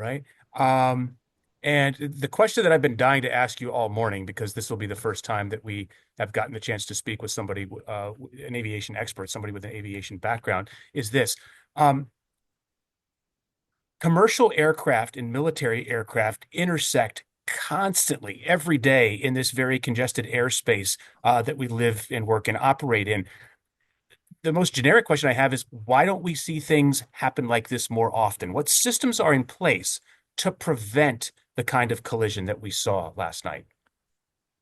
right. Um, and the question that I've been dying to ask you all morning, because this will be the first time that we have gotten the chance to speak with somebody, an aviation expert, somebody with an aviation background, is this. Um, Commercial aircraft and military aircraft intersect constantly every day in this very congested airspace that we live and work and operate in. The most generic question I have is why don't we see things happen like this more often? What systems are in place to prevent the kind of collision that we saw last night?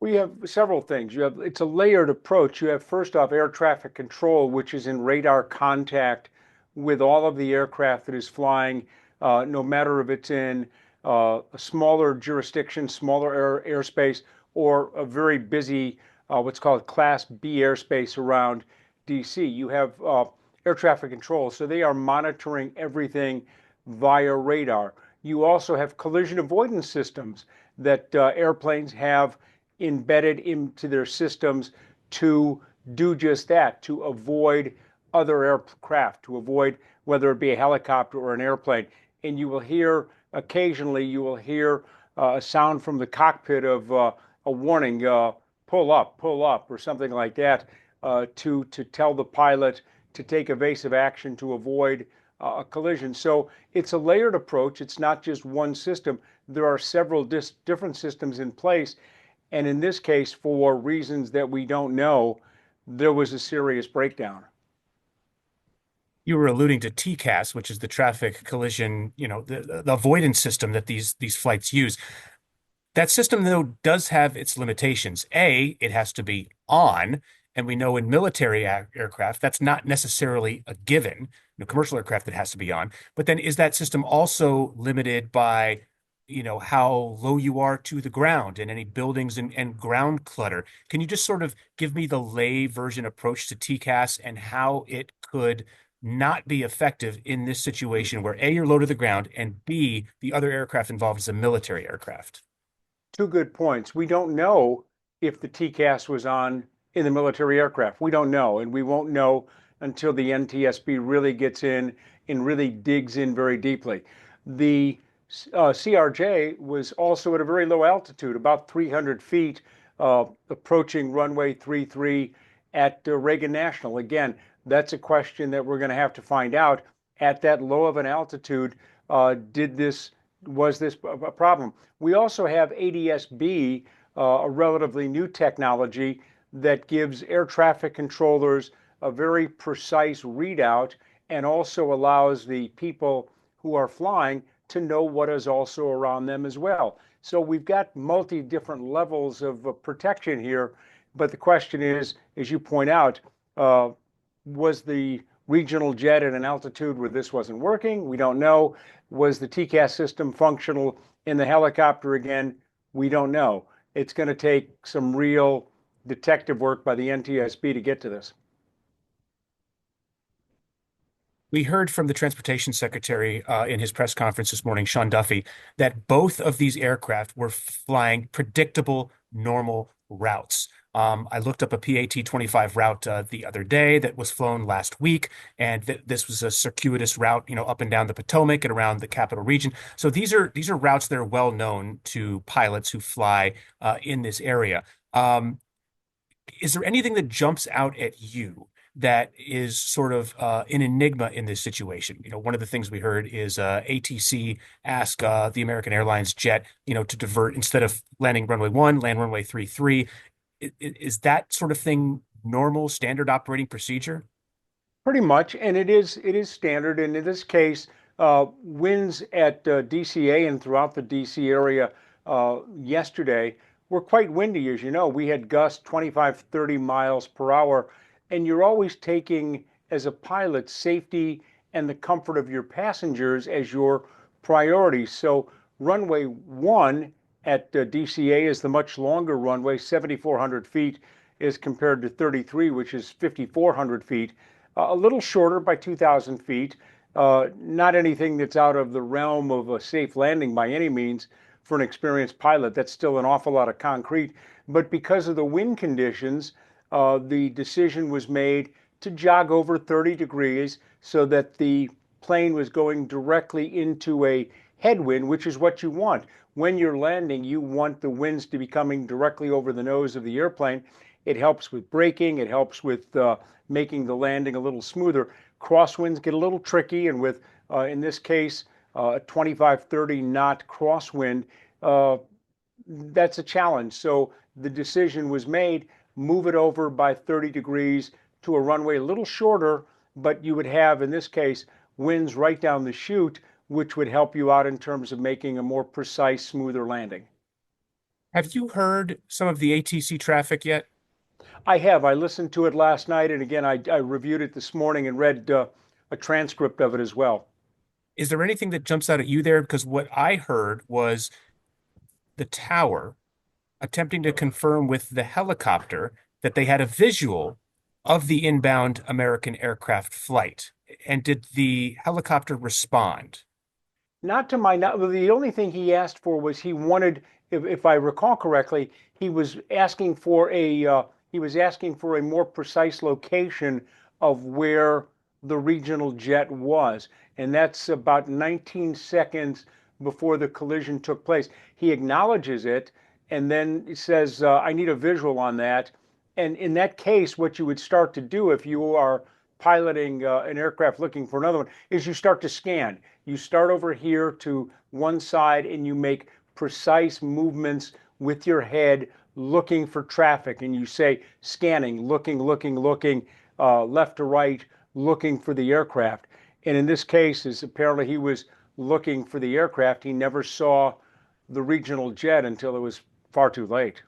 We have several things. It's a layered approach. You have first off air traffic control, which is in radar contact with all of the aircraft that is flying, no matter if it's in a smaller jurisdiction, smaller airspace, or a very busy, what's called Class B airspace around DC. You have air traffic control, so they are monitoring everything via radar. You also have collision avoidance systems that airplanes have embedded into their systems to do just that, to avoid other aircraft, to avoid whether it be a helicopter or an airplane. And you will hear, occasionally, you will hear a sound from the cockpit of a warning, pull up, or something like that, to tell the pilot to take evasive action to avoid a collision. So it's a layered approach. It's not just one system. There are several different systems in place. And in this case, for reasons that we don't know, there was a serious breakdown. You were alluding to TCAS, which is the traffic collision, the avoidance system that these flights use. That system, though, does have its limitations. A, it has to be on, and we know in military aircraft that's not necessarily a given. Commercial aircraft it has to be on. But then is that system also limited by, how low you are to the ground and any buildings and ground clutter? Can you just sort of give me the lay version approach to TCAS and how it could not be effective in this situation where A, you're low to the ground, and B, the other aircraft involved is a military aircraft? Two good points. We don't know if the TCAS was on in the military aircraft. We don't know, and we won't know until the NTSB really gets in and really digs in very deeply. The CRJ was also at a very low altitude, about 300 feet, approaching runway 33 at Reagan National. Again, that's a question that we're going to have to find out. At that low of an altitude, was this a problem? We also have ADS-B, a relatively new technology that gives air traffic controllers a very precise readout and also allows the people who are flying to know what is also around them as well. So we've got multi different levels of protection here. But the question is, as you point out, was the regional jet at an altitude where this wasn't working? We don't know. Was the TCAS system functional in the helicopter again? We don't know. It's going to take some real detective work by the NTSB to get to this. We heard from the Transportation Secretary in his press conference this morning, Sean Duffy, that both of these aircraft were flying predictable, normal routes. I looked up a PAT-25 route the other day that was flown last week, and this was a circuitous route, up and down the Potomac and around the capital region. So these are routes that are well known to pilots who fly in this area. Is there anything that jumps out at you that is sort of an enigma in this situation? One of the things we heard is ATC ask the American Airlines jet, to divert instead of landing runway 1, land runway 33. Is that sort of thing normal, standard operating procedure? Pretty much, and it is standard. And in this case, winds at DCA and throughout the DC area yesterday were quite windy, as you know. We had gusts 25, 30 miles per hour, and you're always taking, as a pilot, safety and the comfort of your passengers as your priority. So runway 1 at DCA is the much longer runway, 7,400 feet, as compared to 33, which is 5,400 feet. A little shorter by 2,000 feet. Not anything that's out of the realm of a safe landing by any means for an experienced pilot. That's still an awful lot of concrete. But because of the wind conditions, the decision was made to jog over 30 degrees so that the plane was going directly into a headwind, which is what you want. When you're landing, you want the winds to be coming directly over the nose of the airplane. It helps with braking. It helps with making the landing a little smoother. Crosswinds get a little tricky, and with, in this case, a 25, 30 knot crosswind, uh, that's a challenge. So the decision was made, move it over by 30 degrees to a runway a little shorter, but you would have, in this case, winds right down the chute, which would help you out in terms of making a more precise, smoother landing. Have you heard some of the ATC traffic yet? I have. I listened to it last night, and again, I reviewed it this morning and read a transcript of it as well. Is there anything that jumps out at you there? Because what I heard was the tower attempting to confirm with the helicopter that they had a visual of the inbound American aircraft flight. And did the helicopter respond? Not to my not the only thing he asked for was he wanted, if I recall correctly, he was asking for a more precise location of where the regional jet was, and that's about 19 seconds before the collision took place. He acknowledges it and then he says, "I need a visual on that." And in that case, what you would start to do if you are piloting an aircraft looking for another one is you start to scan. You start over here to one side and you make precise movements with your head looking for traffic. And you say scanning, looking, looking, looking, left to right, looking for the aircraft. And in this case, is apparently he was looking for the aircraft. He never saw the regional jet until it was far too late.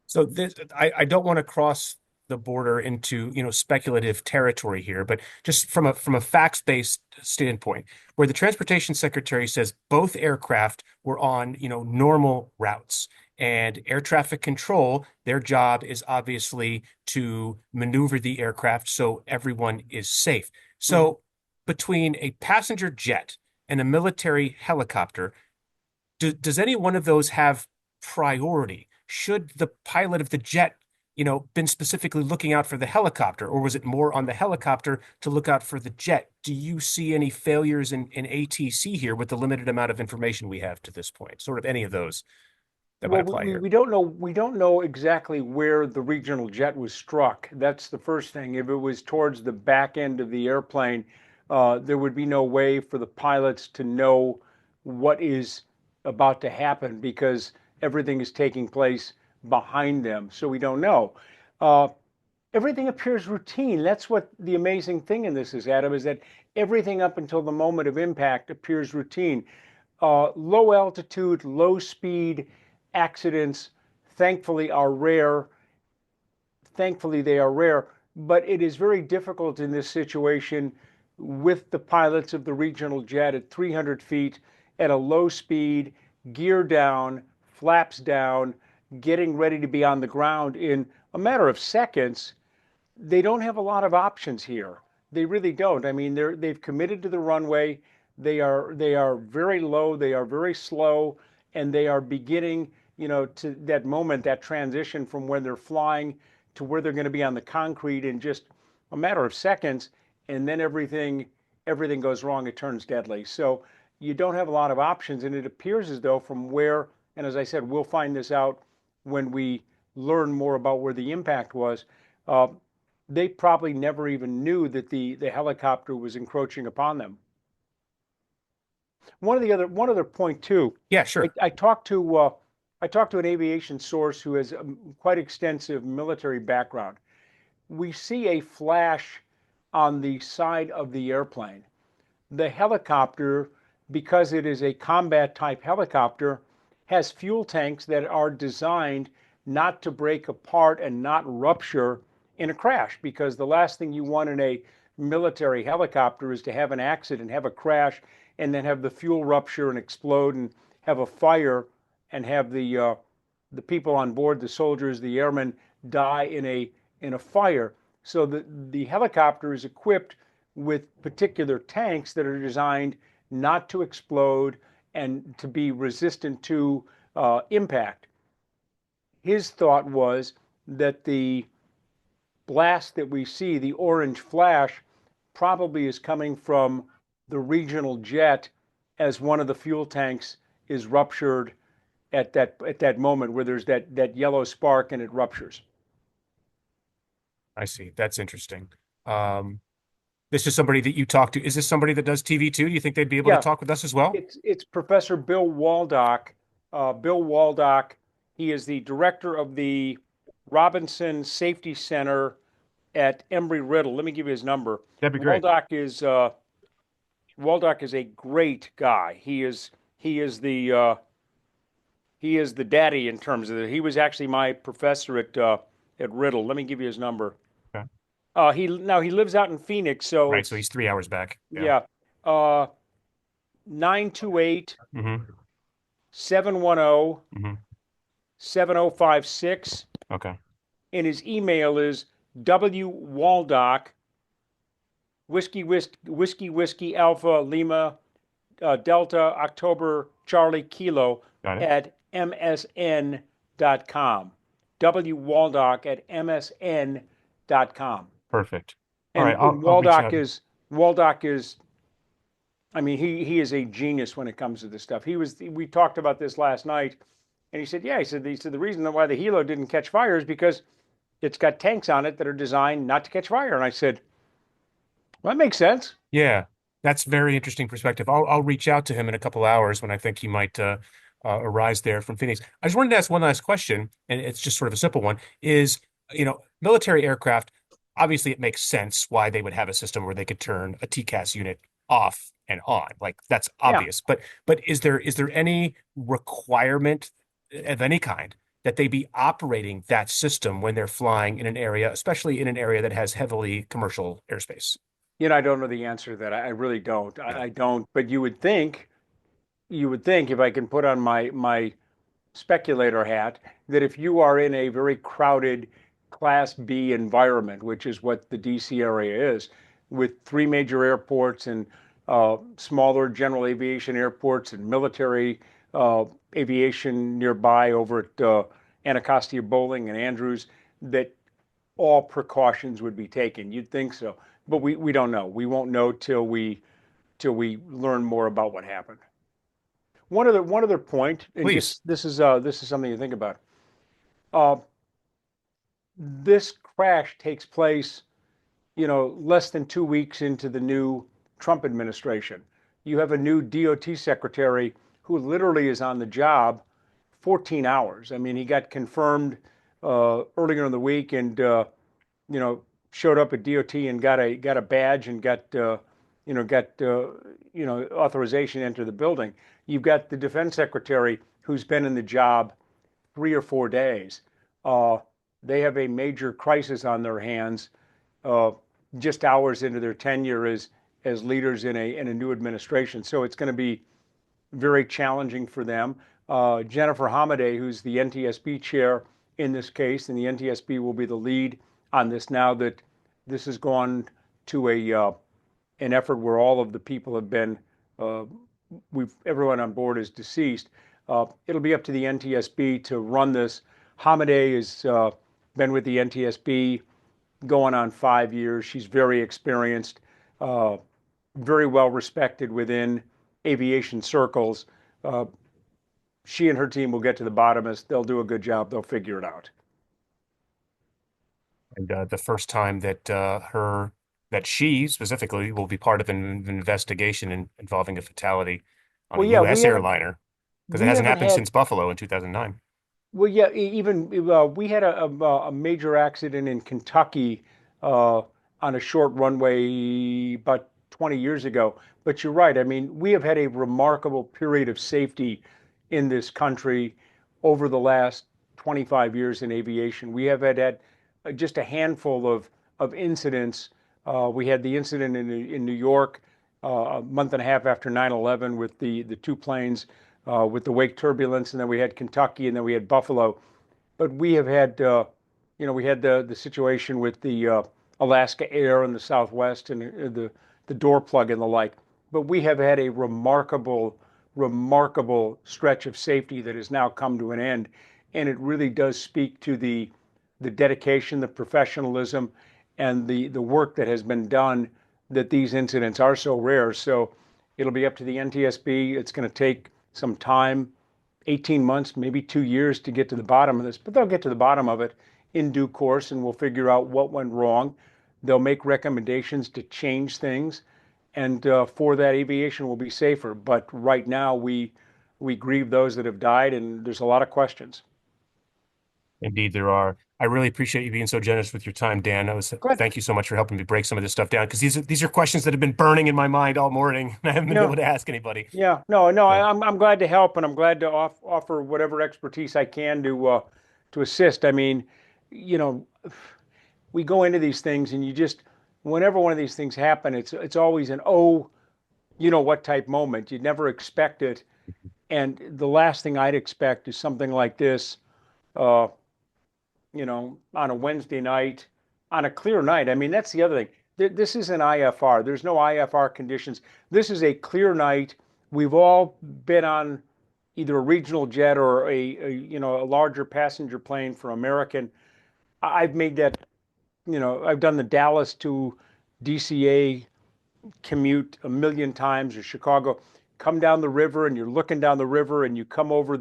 So this, I don't want to cross the border into, speculative territory here, but just from a facts-based standpoint, where the transportation secretary says both aircraft were on, normal routes. And air traffic control, their job is obviously to maneuver the aircraft so everyone is safe. Mhm. So between a passenger jet and a military helicopter, does any one of those have priority? Should the pilot of the jet, been specifically looking out for the helicopter, or was it more on the helicopter to look out for the jet? Do you see any failures in ATC here with the limited amount of information we have to this point? Sort of any of those that might Well, apply here. we don't know exactly where the regional jet was struck. That's the first thing. If it was towards the back end of the airplane, there would be no way for the pilots to know what is about to happen because everything is taking place behind them. So we don't know. Uh, Everything appears routine. That's what the amazing thing in this is, Adam, is that everything up until the moment of impact appears routine. Low altitude, low speed accidents, thankfully, are rare. Thankfully, they are rare, but it is very difficult in this situation with the pilots of the regional jet at 300 feet at a low speed, gear down, flaps down, getting ready to be on the ground in a matter of seconds. They don't have a lot of options here. They really don't. I mean, they've committed to the runway. They are very low. They are very slow, and they are beginning, to that moment, that transition from when they're flying to where they're going to be on the concrete in just a matter of seconds, and then everything goes wrong. It turns deadly. So you don't have a lot of options, and it appears as though from where, and as I said, we'll find this out when we learn more about where the impact was. Uh, they probably never even knew that the helicopter was encroaching upon them. One other point too. Yeah, I, sure. I talked to an aviation source who has quite extensive military background. We see a flash on the side of the airplane. The helicopter, because it is a combat type helicopter, has fuel tanks that are designed not to break apart and not rupture in a crash, because the last thing you want in a military helicopter is to have an accident, have a crash, and then have the fuel rupture and explode and have a fire and have the people on board, the soldiers, the airmen, die in a fire. So the helicopter is equipped with particular tanks that are designed not to explode and to be resistant to impact. His thought was that the blast that we see, the orange flash, probably is coming from the regional jet as one of the fuel tanks is ruptured at that moment where there's that yellow spark and it ruptures. I see. That's interesting. Um, this is somebody that you talk to. Is this somebody that does TV too? Do you think they'd be able to Yeah, talk with us as well? it's Professor Bill Waldock. Bill Waldock, he is the director of the Robinson Safety Center at Embry-Riddle. Let me give you his number. That'd be great. Waldock is uh, Waldock is a great guy. He is the daddy in terms of it. He was actually my professor at Riddle. Let me give you his number. Okay. He lives out in Phoenix, so Right. So it's he's 3 hours back. Yeah. yeah. Uh 928 Hmm. 710 Hmm. 7056, Okay. and his email is wwaldock whiskey alpha lima delta October Charlie Kilo Got it. at msn.com. Wwaldock at msn.com. Perfect. All right. And, I'll and I'll reach Waldock out. is Waldock is I mean, he is a genius when it comes to this stuff. We talked about this last night, and he said, yeah, he said the reason why the Hilo didn't catch fire is because it's got tanks on it that are designed not to catch fire. And I said, well, that makes sense. Yeah, that's very interesting perspective. I'll reach out to him in a couple hours when I think he might arise there from Phoenix. I just wanted to ask one last question, and it's just sort of a simple one. Is, military aircraft, obviously it makes sense why they would have a system where they could turn a TCAS unit off and on. Like that's Yeah. obvious. But is there any requirement of any kind that they be operating that system when they're flying in an area, especially in an area that has heavily commercial airspace? I don't know the answer to that. I really don't. Yeah. I don't. But you would think if I can put on my speculator hat that if you are in a very crowded Class B environment, which is what the DC area is, with three major airports and smaller general aviation airports and military uh, aviation nearby over at Anacostia Bowling and Andrews, that all precautions would be taken. You'd think so, but we don't know. We won't know till we learn more about what happened. One other point, and Please. this is something to think about. Uh, this crash takes place, less than 2 weeks into the new Trump administration. You have a new DOT secretary who literally is on the job 14 hours. I mean, he got confirmed earlier in the week, and you know, showed up at DOT and got a badge and got authorization to enter the building. You've got the defense secretary who's been in the job 3 or 4 days. Uh, they have a major crisis on their hands, uh, just hours into their tenure as leaders in a new administration. So it's going to be very challenging for them. Jennifer Hamadeh, who's the NTSB chair in this case, and the NTSB will be the lead on this now that this has gone to an effort where all of the people have been, uh, everyone on board is deceased. It'll be up to the NTSB to run this. Hamadeh has been with the NTSB going on 5 years. She's very experienced, uh, very well respected within aviation circles. Uh, she and her team will get to the bottom of this. They'll do a good job. They'll figure it out. And the first time that she specifically will be part of an investigation involving a fatality on a Well, yeah, U.S. airliner, because it we hasn't haven't happened had since Buffalo in 2009. Well, yeah, even we had a major accident in Kentucky on a short runway about 20 years ago. But you're right. I mean, we have had a remarkable period of safety in this country over the last 25 years in aviation. We have had just a handful of incidents. We had the incident in New York a month and a half after 9/11 with the two planes with the wake turbulence, and then we had Kentucky, and then we had Buffalo. But we have had, we had the situation with the Alaska Air in the Southwest and the door plug and the like. But we have had a remarkable stretch of safety that has now come to an end, and it really does speak to the dedication, the professionalism, and the work that has been done that these incidents are so rare. So It'll be up to the NTSB. It's going to take some time, 18 months, maybe 2 years to get to the bottom of this, but they'll get to the bottom of it in due course and we'll figure out what went wrong. They'll make recommendations to change things, and for that, aviation will be safer. But right now, we grieve those that have died, and there's a lot of questions. Indeed, there are. I really appreciate you being so generous with your time, Dan. Good. Thank you so much for helping me break some of this stuff down because these are questions that have been burning in my mind all morning. I haven't been able Yeah, to ask anybody. yeah, no, no. So, I'm glad to help, and I'm glad to offer whatever expertise I can to assist. I mean, you know, we go into these things, and you just whenever one of these things happen, it's always an oh, you know what type moment. You never expect it, and the last thing I'd expect is something like this. Uh, on a Wednesday night, on a clear night. I mean, that's the other thing. This is an IFR. There's no IFR conditions. This is a clear night. We've all been on either a regional jet or a larger passenger plane for American. I've made that, I've done the Dallas to DCA commute a million times, or Chicago. Come down the river and you're looking down the river and you come over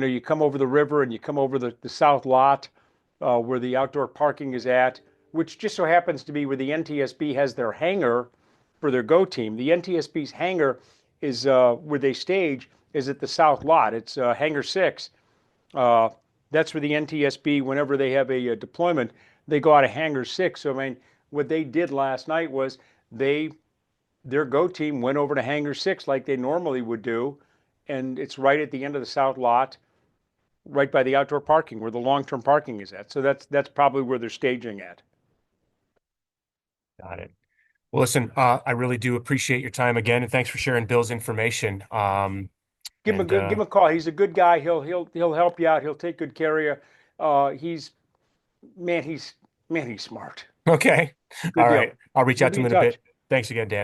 you come over the river and you come over the south lot where the outdoor parking is at, which just so happens to be where the NTSB has their hangar for their go team. The NTSB's hangar is where they stage is at the south lot. It's hangar 6. Uh, that's where the NTSB, whenever they have a deployment, they go out of hangar 6. So I mean, what they did last night was they their go team went over to hangar 6 like they normally would do, and it's right at the end of the south lot, right by the outdoor parking where the long-term parking is at. So that's probably where they're staging at. got it. Well, listen, I really do appreciate your time again, and thanks for sharing Bill's information. Give him a And good, give him a call. He's a good guy. He'll help you out. He'll take good care of you. He's man, he's smart. Okay. Good All deal. right. I'll reach We'll out to be him in in a touch. bit. Thanks again, Dan.